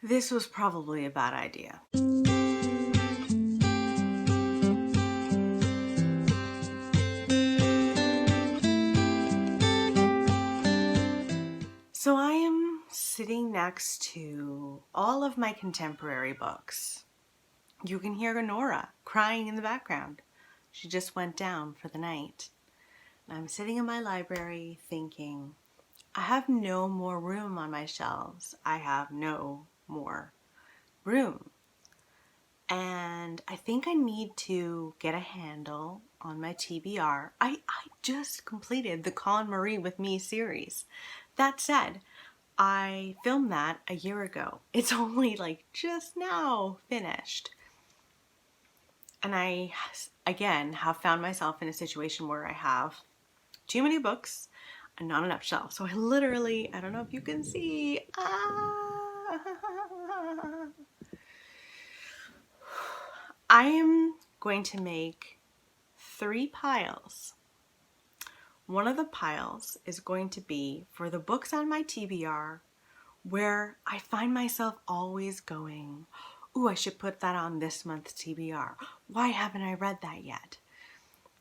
This was probably a bad idea. So I am sitting next to all of my contemporary books. You can hear Nora crying in the background. She just went down for the night. And I'm sitting in my library thinking, I have no more room on my shelves. I have no more room. And I think I need to get a handle on my TBR. I just completed the Con Marie with Me series. That said, I filmed that a year ago. It's only like just now finished. And I, again, have found myself in a situation where I have too many books and not enough shelves. So I literally, I don't know if you can see, I am going to make 3 piles. One of the piles is going to be for the books on my TBR where I find myself always going, ooh, I should put that on this month's TBR. Why haven't I read that yet?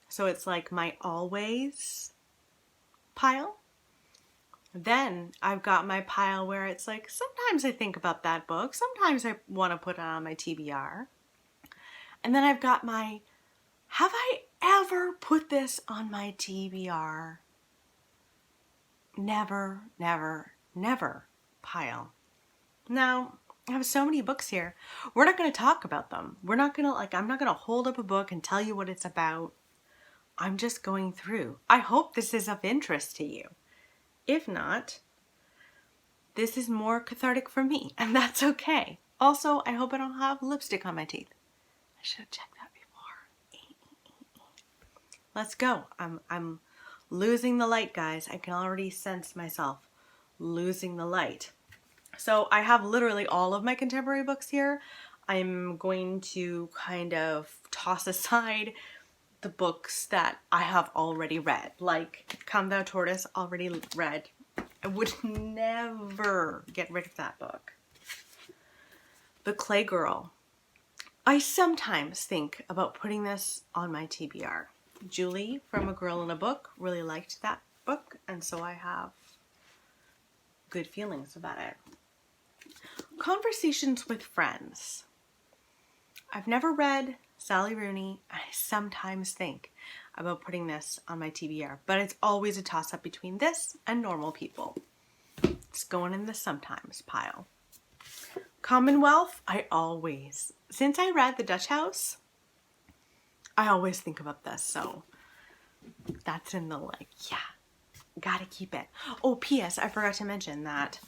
So it's like my always pile. Then I've got my pile where it's like, sometimes I think about that book. Sometimes I want to put it on my TBR. And then I've got my, have I ever put this on my TBR? Never, never, never pile. Now, I have so many books here. We're not going to talk about them. We're not going to, I'm not going to hold up a book and tell you what it's about. I'm just going through. I hope this is of interest to you. If not, this is more cathartic for me, and that's okay. Also, I hope I don't have lipstick on my teeth. I should have checked that before. Let's go. I'm losing the light, guys. I can already sense myself losing the light. So I have literally all of my contemporary books here. I'm going to kind of toss aside the books that I have already read, like Come Thou Tortoise, already read. I would never get rid of that book. The Clay Girl. I sometimes think about putting this on my TBR. Julie from A Girl in a Book really liked that book, and so I have good feelings about it. Conversations with Friends. I've never read Sally Rooney. I sometimes think about putting this on my TBR, but it's always a toss-up between this and Normal People. It's going in the sometimes pile. Commonwealth, since I read The Dutch House, I always think about this, so that's in the yeah, gotta keep it. Oh, P.S. I forgot to mention that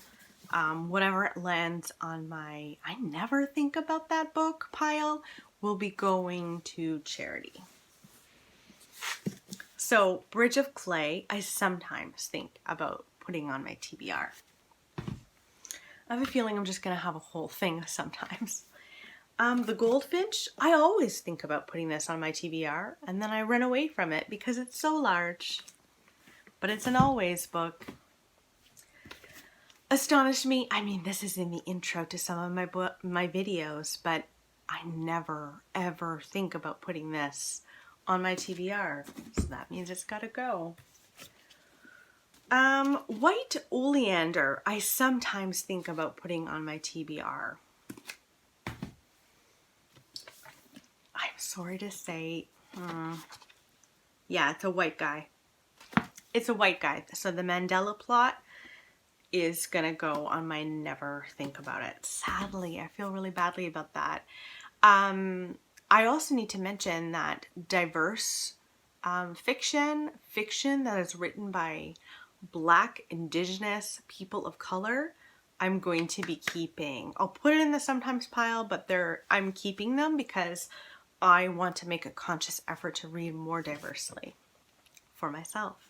whatever it lands on my I never think about that book pile will be going to charity. So, Bridge of Clay, I sometimes think about putting on my TBR. I have a feeling I'm just going to have a whole thing sometimes. The Goldfinch, I always think about putting this on my TBR, and then I run away from it because it's so large. But it's an always book. Astonish Me, I mean, this is in the intro to some of my videos, but I never, ever think about putting this on my TBR. So that means it's got to go. White Oleander, I sometimes think about putting on my TBR. I'm sorry to say, yeah, it's a white guy. It's a white guy. So the Mandela plot is gonna go on my never think about it. Sadly, I feel really badly about that. I also need to mention that diverse fiction that is written by Black, Indigenous, people of color, I'm going to be keeping. I'll put it in the sometimes pile, but I'm keeping them because I want to make a conscious effort to read more diversely for myself.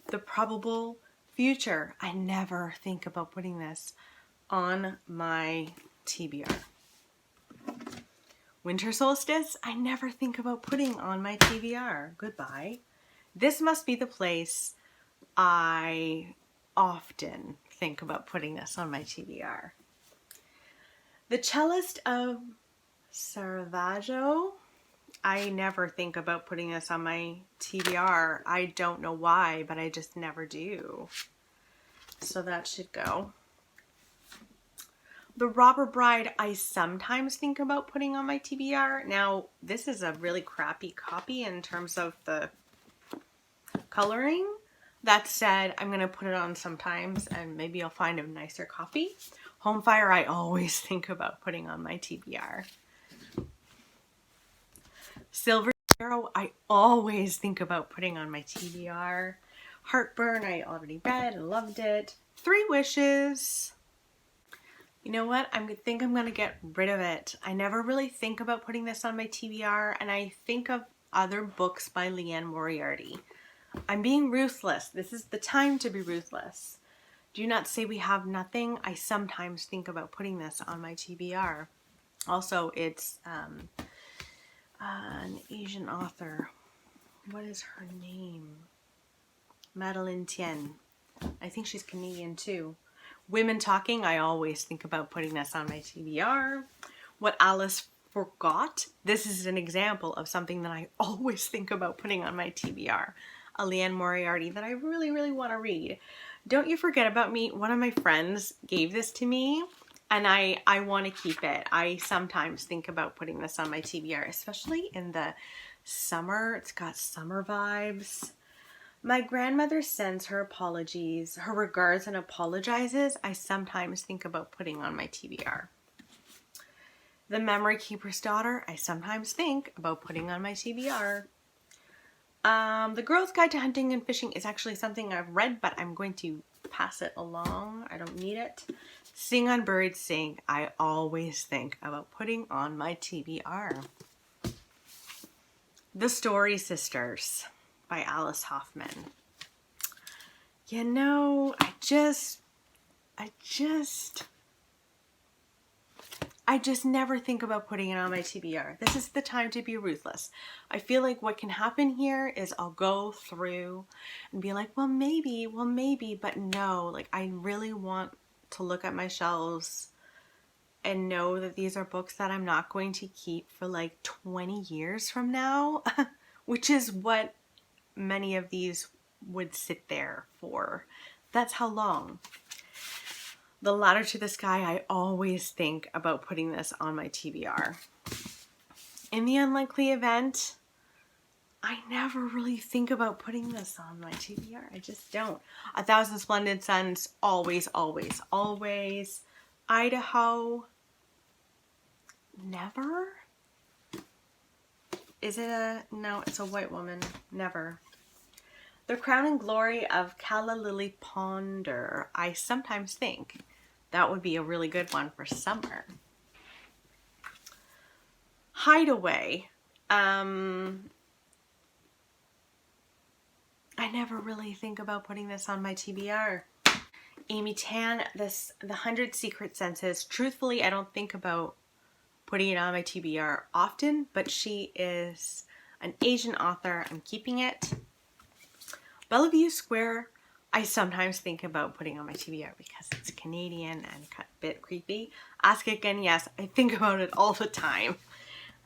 The Probable Future, I never think about putting this on my TBR. Winter Solstice, I never think about putting on my TBR. Goodbye. This must be the place I often think about putting this on my TBR. The Cellist of Caravaggio. I never think about putting this on my TBR. I don't know why, but I just never do. So that should go. The Robber Bride, I sometimes think about putting on my TBR. Now, this is a really crappy copy in terms of the coloring. That said, I'm going to put it on sometimes and maybe I'll find a nicer copy. Home Fire, I always think about putting on my TBR. Silver Sparrow, I always think about putting on my TBR. Heartburn, I already read and loved it. Three Wishes. You know what? I think I'm going to get rid of it. I never really think about putting this on my TBR, and I think of other books by Liane Moriarty. I'm being ruthless. This is the time to be ruthless. Do not say we have nothing. I sometimes think about putting this on my TBR. Also, it's an Asian author. What is her name? Madeleine Tien. I think she's Canadian too. Women Talking, I always think about putting this on my TBR. What Alice Forgot. This is an example of something that I always think about putting on my TBR. A Liane Moriarty that I really, really want to read. Don't You Forget About Me. One of my friends gave this to me and I want to keep it. I sometimes think about putting this on my TBR, especially in the summer. It's got summer vibes. My grandmother sends her apologies, her regards and apologizes. I sometimes think about putting on my TBR. The Memory Keeper's Daughter, I sometimes think about putting on my TBR. The Girl's Guide to Hunting and Fishing is actually something I've read, but I'm going to pass it along. I don't need it. Sing Unburied Sing, I always think about putting on my TBR. The Story Sisters by Alice Hoffman. You know, I just never think about putting it on my TBR. This is the time to be ruthless. I feel like what can happen here is I'll go through and be like, well, maybe, but no, like I really want to look at my shelves and know that these are books that I'm not going to keep for like 20 years from now, which is what many of these would sit there for. That's how long. The Ladder to the Sky, I always think about putting this on my TBR. In the Unlikely Event, I never really think about putting this on my TBR. I just don't. 1,000 Splendid Suns, always, always, always. Idaho, never. Is it a, no, it's a white woman, never. The Crown and Glory of Calla Lily Ponder, I sometimes think that would be a really good one for summer. Hideaway, I never really think about putting this on my TBR. Amy Tan, The 100 Secret Senses, truthfully, I don't think about putting it on my TBR often, but she is an Asian author. I'm keeping it. Bellevue Square, I sometimes think about putting on my TBR because it's Canadian and a bit creepy. Ask Again, yes, I think about it all the time.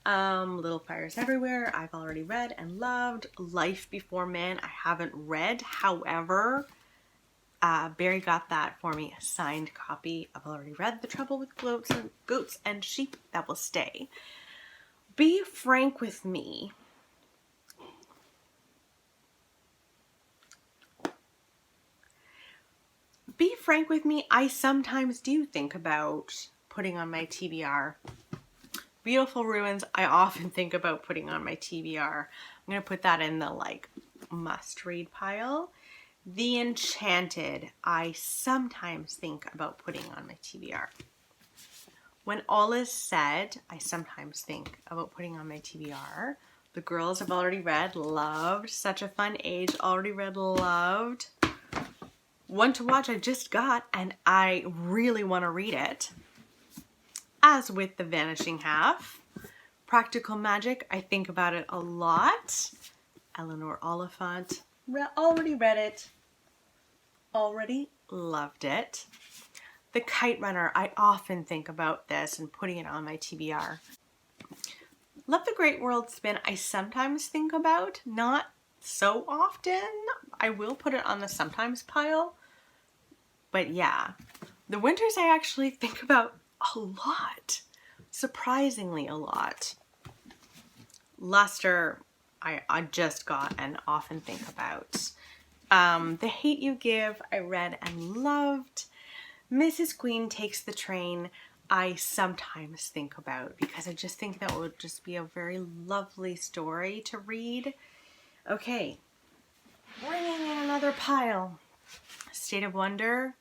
Little Fires Everywhere, I've already read and loved. Life Before Man, I haven't read. However, Barry got that for me, a signed copy. I've already read The Trouble with Goats and Sheep That Will Stay. Be Frank With Me. Be Frank With Me, I sometimes do think about putting on my TBR. Beautiful Ruins, I often think about putting on my TBR. I'm going to put that in the like must read pile. The Enchanted, I sometimes think about putting on my TBR. When All Is Said, I sometimes think about putting on my TBR. The Girls I've already read, loved. Such a Fun Age, already read, loved. One to Watch I just got and I really want to read it. As with The Vanishing Half. Practical Magic, I think about it a lot. Eleanor Oliphant, already read it. Already loved it. The Kite Runner, I often think about this and putting it on my TBR. Love the Great World Spin, I sometimes think about, not so often. I will put it on the sometimes pile, but yeah. The Winters I actually think about a lot, surprisingly a lot. Luster, I just got and often think about. The Hate U Give, I read and loved. Mrs. Queen Takes the Train, I sometimes think about because I just think that would just be a very lovely story to read. Okay, bringing in another pile. State of Wonder,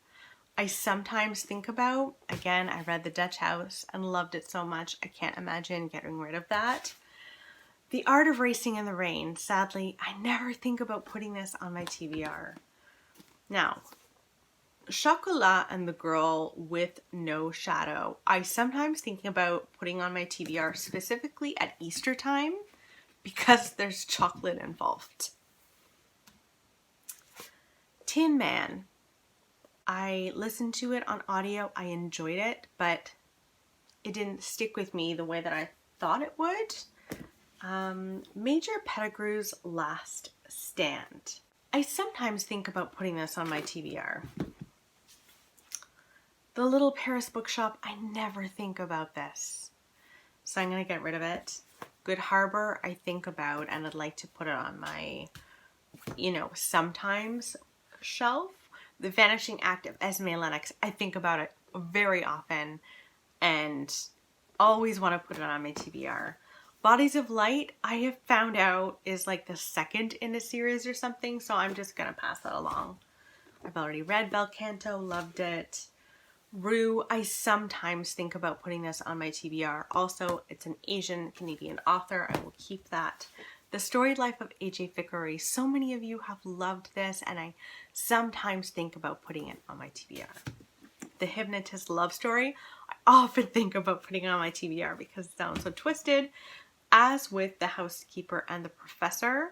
I sometimes think about. Again, I read The Dutch House and loved it so much. I can't imagine getting rid of that. The Art of Racing in the Rain. Sadly, I never think about putting this on my TBR. Now, Chocolat and the Girl with No Shadow. I sometimes think about putting on my TBR specifically at Easter time because there's chocolate involved. Tin Man. I listened to it on audio. I enjoyed it, but it didn't stick with me the way that I thought it would. Major Pettigrew's Last Stand. I sometimes think about putting this on my TBR. The Little Paris Bookshop, I never think about this, so I'm going to get rid of it. Good Harbor, I think about, and I'd like to put it on my, sometimes shelf. The Vanishing Act of Esme Lennox, I think about it very often and always want to put it on my TBR. Bodies of Light, I have found out is like the second in a series or something, so I'm just going to pass that along. I've already read Bel Canto, loved it. Rue, I sometimes think about putting this on my TBR. Also, it's an Asian Canadian author. I will keep that. The Storied Life of A.J. Thackeray. So many of you have loved this, and I sometimes think about putting it on my TBR. The Hypnotist Love Story. I often think about putting it on my TBR because it sounds so twisted, as with The Housekeeper and the Professor.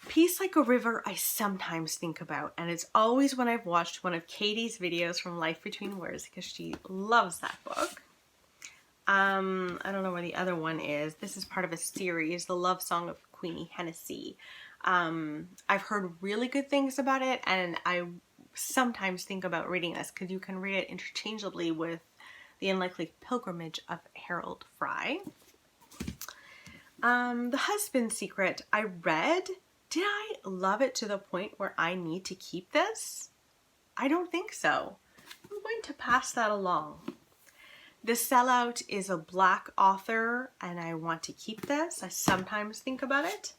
Peace Like a River, I sometimes think about, and it's always when I've watched one of Katie's videos from Life Between Words because she loves that book. I don't know where the other one is. This is part of a series, The Love Song of Queenie Hennessy. I've heard really good things about it, and I sometimes think about reading this because you can read it interchangeably with The Unlikely Pilgrimage of Harold Fry. The Husband's Secret, I read. Did I love it to the point where I need to keep this? I don't think so. I'm going to pass that along. The Sellout is a Black author, and I want to keep this. I sometimes think about it.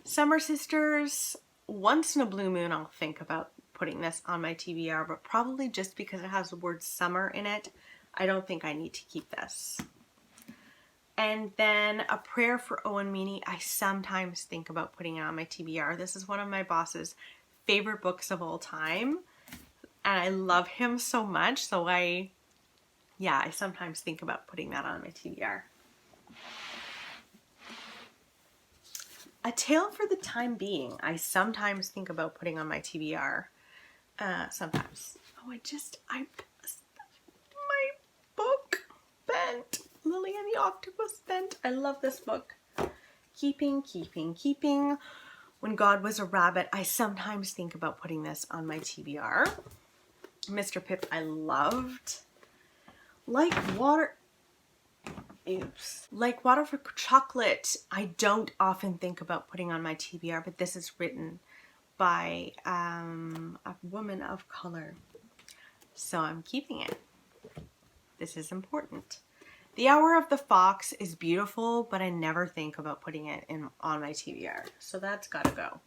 Summer Sisters, once in a blue moon I'll think about putting this on my TBR, but probably just because it has the word summer in it, I don't think I need to keep this. And then A Prayer for Owen Meany, I sometimes think about putting it on my TBR. This is one of my boss's favorite books of all time. And I love him so much. So I sometimes think about putting that on my TBR. A Tale for the Time Being, I sometimes think about putting on my TBR. Sometimes. Oh, my book bent. Lily and the Octopus Bent. I love this book. Keeping. When God Was a Rabbit, I sometimes think about putting this on my TBR. Mr. Pip, I loved. Like Water for Chocolate, I don't often think about putting on my TBR, but this is written by a woman of color. So I'm keeping it. This is important. The Hour of the Fox is beautiful, but I never think about putting it on my TBR. So that's gotta go.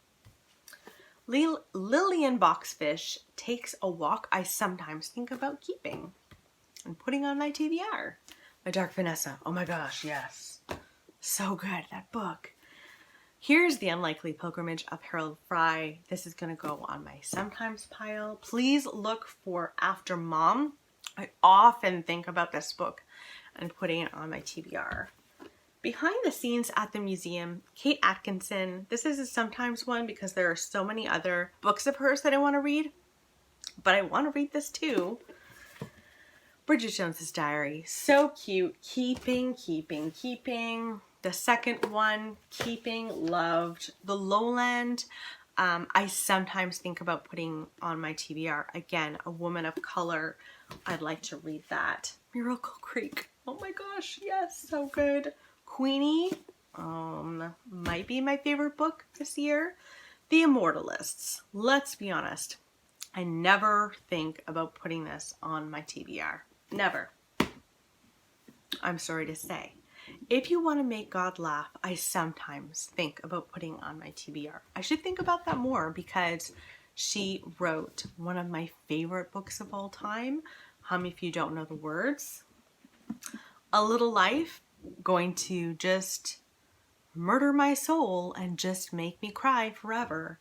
Lillian Boxfish Takes a Walk, I sometimes think about keeping and putting on my TBR. My Dark Vanessa, oh my gosh, yes. So good, that book. Here's The Unlikely Pilgrimage of Harold Fry. This is gonna go on my sometimes pile. Please look for After Mom. I often think about this book and putting it on my TBR. Behind the Scenes at the Museum, Kate Atkinson. This is a sometimes one because there are so many other books of hers that I want to read, but I want to read this too. Bridget Jones's Diary. So cute. Keeping. The second one, Keeping, loved. The Lowland, I sometimes think about putting on my TBR. Again, a woman of color. I'd like to read that. Miracle Creek. Oh my gosh, yes, so good. Queenie, might be my favorite book this year. The Immortalists. Let's be honest. I never think about putting this on my TBR. Never. I'm sorry to say. If you want to make God laugh, I sometimes think about putting on my TBR. I should think about that more because she wrote one of my favorite books of all time. If you don't know the words. A Little Life, going to just murder my soul and just make me cry forever.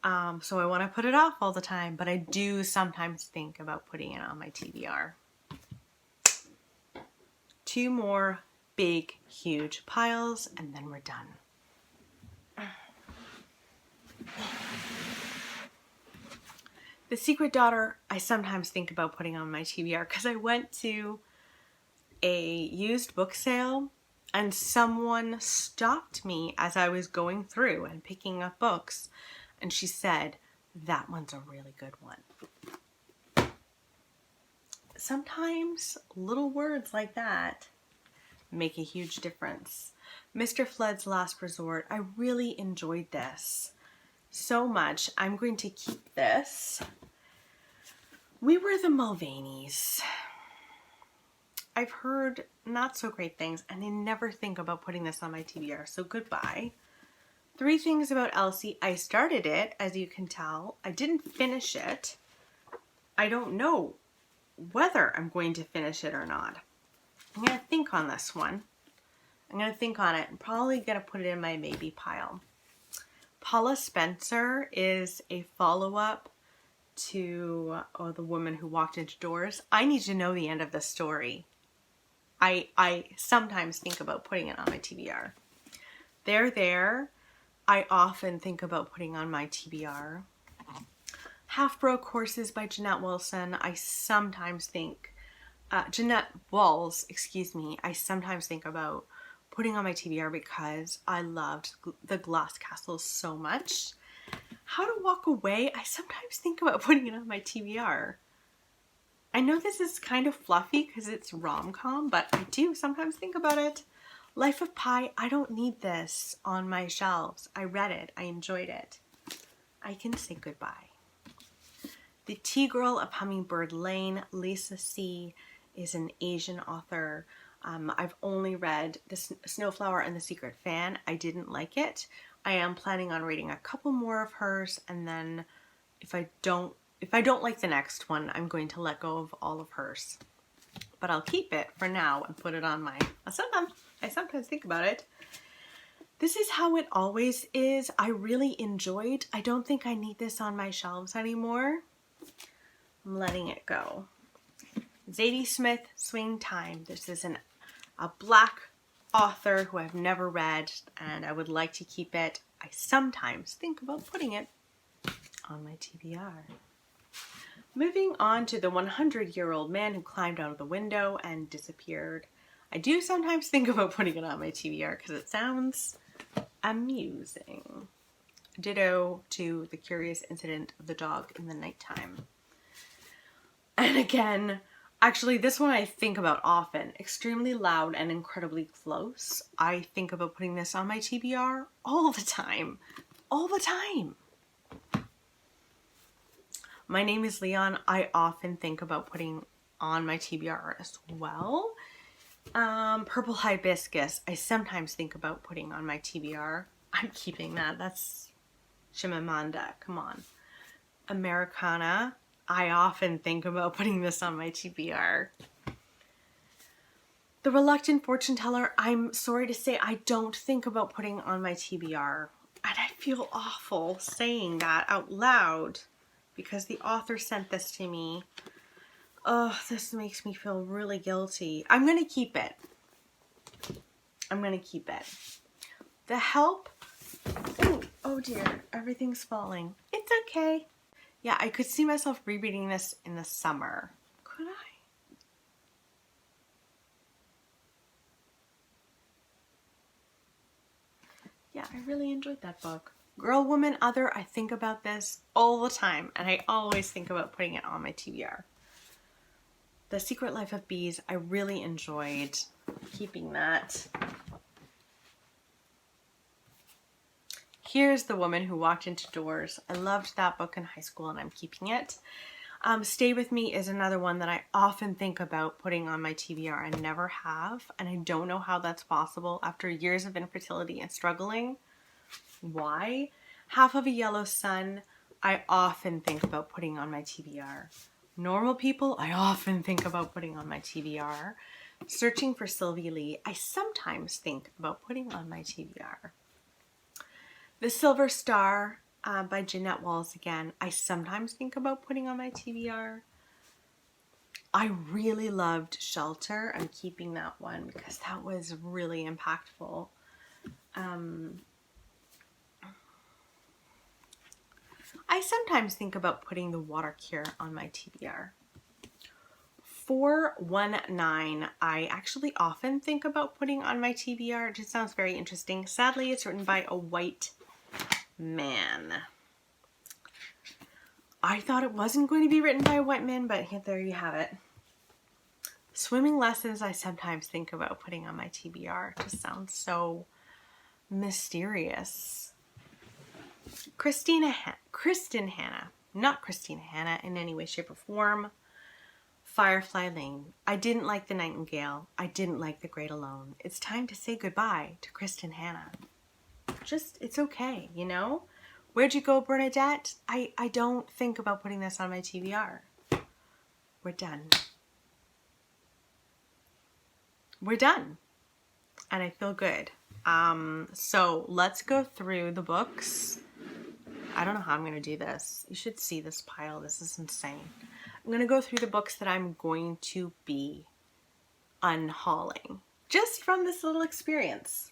So I want to put it off all the time, but I do sometimes think about putting it on my TBR. 2 more big, huge piles, and then we're done. The Secret Daughter, I sometimes think about putting on my TBR because I went to a used book sale and someone stopped me as I was going through and picking up books, and she said, that one's a really good one. Sometimes little words like that make a huge difference. Mr. Flood's Last Resort, I really enjoyed this so much. I'm going to keep this. We Were the Mulvaneys. I've heard not so great things, and I never think about putting this on my TBR, so goodbye. 3 Things About Elsie. I started it, as you can tell. I didn't finish it. I don't know whether I'm going to finish it or not. I'm going to think on this one. I'm going to think on it and probably going to put it in my maybe pile. Paula Spencer is a follow-up to The Woman Who Walked Into Doors. I need to know the end of the story. I sometimes think about putting it on my TBR. There, I often think about putting on my TBR. Half Broke Horses by Jeanette Wilson. I sometimes think, Jeanette Walls, excuse me, I sometimes think about putting on my TBR because I loved The Glass Castle so much. How to Walk Away, I sometimes think about putting it on my TBR. I know this is kind of fluffy because it's rom-com, but I do sometimes think about it. Life of Pi, I don't need this on my shelves. I read it. I enjoyed it. I can say goodbye. The Tea Girl of Hummingbird Lane, Lisa C. is an Asian author. I've only read The Snowflower and the Secret Fan. I didn't like it. I am planning on reading a couple more of hers, and then if I don't like the next one, I'm going to let go of all of hers. But I'll keep it for now and put it on my... I sometimes think about it. This Is How It Always Is. I really enjoyed. I don't think I need this on my shelves anymore. I'm letting it go. Zadie Smith, Swing Time. This is a black author who I've never read, and I would like to keep it. I sometimes think about putting it on my TBR. Moving on to The 100-Year-Old Man Who Climbed Out of the Window and Disappeared. I do sometimes think about putting it on my TBR because it sounds amusing. Ditto to The Curious Incident of the Dog in the Nighttime. And again, actually this one I think about often. Extremely Loud and Incredibly Close. I think about putting this on my TBR all the time. All the time. My Name is Leon. I often think about putting on my TBR as well. Purple Hibiscus. I sometimes think about putting on my TBR. I'm keeping that. That's Chimamanda. Come on. Americana. I often think about putting this on my TBR. The Reluctant Fortune Teller. I'm sorry to say I don't think about putting on my TBR. And I feel awful saying that out loud because the author sent this to me. Oh, this makes me feel really guilty. I'm going to keep it. I'm going to keep it. The Help. Oh dear, everything's falling. It's okay. Yeah, I could see myself rereading this in the summer. Could I? Yeah, I really enjoyed that book. Girl, Woman, Other, I think about this all the time, and I always think about putting it on my TBR. The Secret Life of Bees, I really enjoyed keeping that. Here's the Woman Who Walked Into Doors. I loved that book in high school, and I'm keeping it. Stay With Me is another one that I often think about putting on my TBR. I never have, and I don't know how that's possible after years of infertility and struggling. Why? Half of a Yellow Sun, I often think about putting on my TBR. Normal People, I often think about putting on my TBR. Searching for Sylvie Lee, I sometimes think about putting on my TBR. The Silver Star by Jeanette Walls again, I sometimes think about putting on my TBR. I really loved Shelter. I'm keeping that one because that was really impactful. I sometimes think about putting The Water Cure on my TBR. 419, I actually often think about putting on my TBR. It just sounds very interesting. Sadly, it's written by a white man. I thought it wasn't going to be written by a white man, but there you have it. Swimming Lessons, I sometimes think about putting on my TBR. It just sounds so mysterious. Kristen Hanna, not Christina Hanna in any way, shape, or form. Firefly Lane. I didn't like The Nightingale. I didn't like The Great Alone. It's time to say goodbye to Kristen Hanna. Just, it's okay, you know? Where'd You Go, Bernadette? I don't think about putting this on my TBR. We're done. We're done. And I feel good. So let's go through the books. I don't know how I'm going to do this. You should see this pile. This is insane. I'm going to go through the books that I'm going to be unhauling just from this little experience.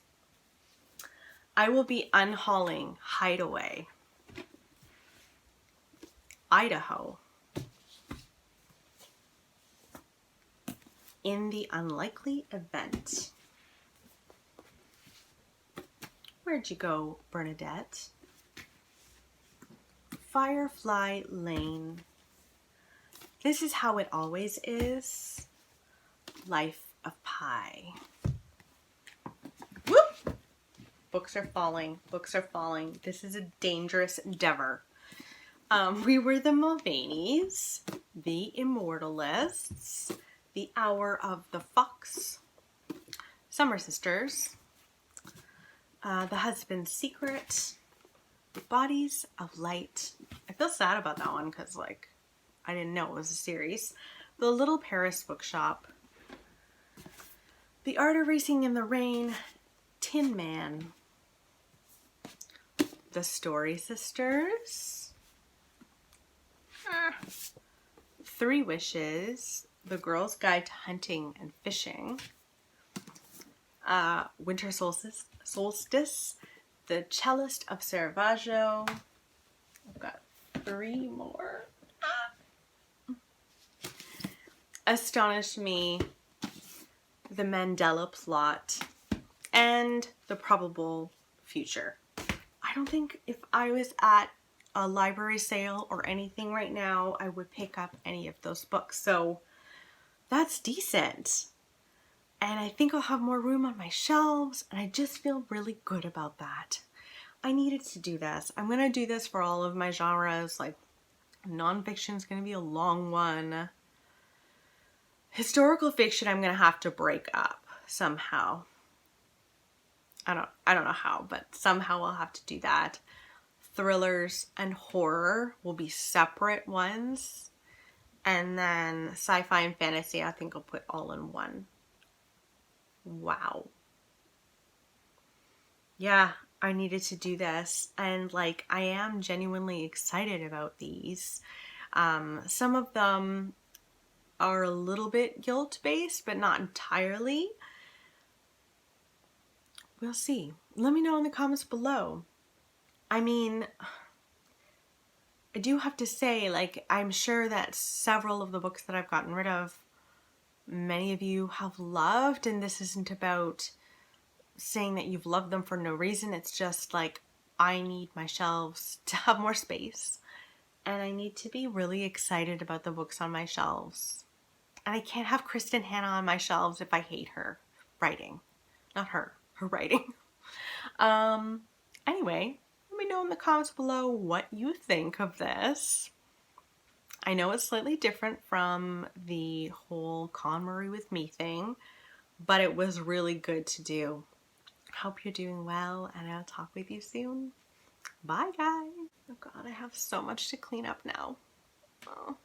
I will be unhauling Hideaway, Idaho, In the Unlikely Event. Where'd You Go, Bernadette? Firefly Lane. This Is How It Always Is. Life of Pi. Whoop! Books are falling. Books are falling. This is a dangerous endeavor. We Were the Mulvaneys, The Immortalists, The Hour of the Fox, Summer Sisters, The Husband's Secret, The Bodies of Light. I feel sad about that one because, like, I didn't know it was a series. The Little Paris Bookshop, The Art of Racing in the Rain, Tin Man, The Story Sisters, Three Wishes, The Girl's Guide to Hunting and Fishing, Winter Solstice, The Cellist of Caravaggio. I've got 3 more. Astonish Me, The Mandela Plot, and The Probable Future. I don't think if I was at a library sale or anything right now, I would pick up any of those books. So that's decent. And I think I'll have more room on my shelves, and I just feel really good about that. I needed to do this. I'm going to do this for all of my genres. Like, nonfiction is going to be a long one. Historical fiction, I'm going to have to break up somehow. I don't know how, but somehow I'll have to do that. Thrillers and horror will be separate ones. And then sci-fi and fantasy, I think I'll put all in one. Wow. Yeah, I needed to do this. And like, I am genuinely excited about these. Some of them are a little bit guilt-based, but not entirely. we'll see. Let me know in the comments below. I mean, I do have to say, like, I'm sure that several of the books that I've gotten rid of, many of you have loved, and this isn't about saying that you've loved them for no reason. It's just like, I need my shelves to have more space, and I need to be really excited about the books on my shelves. And I can't have Kristen Hanna on my shelves if I hate her writing. Not her writing. Anyway, let me know in the comments below what you think of this. I know it's slightly different from the whole KonMari with me thing, but it was really good to do. Hope you're doing well, and I'll talk with you soon. Bye, guys. Oh God, I have so much to clean up now. Oh.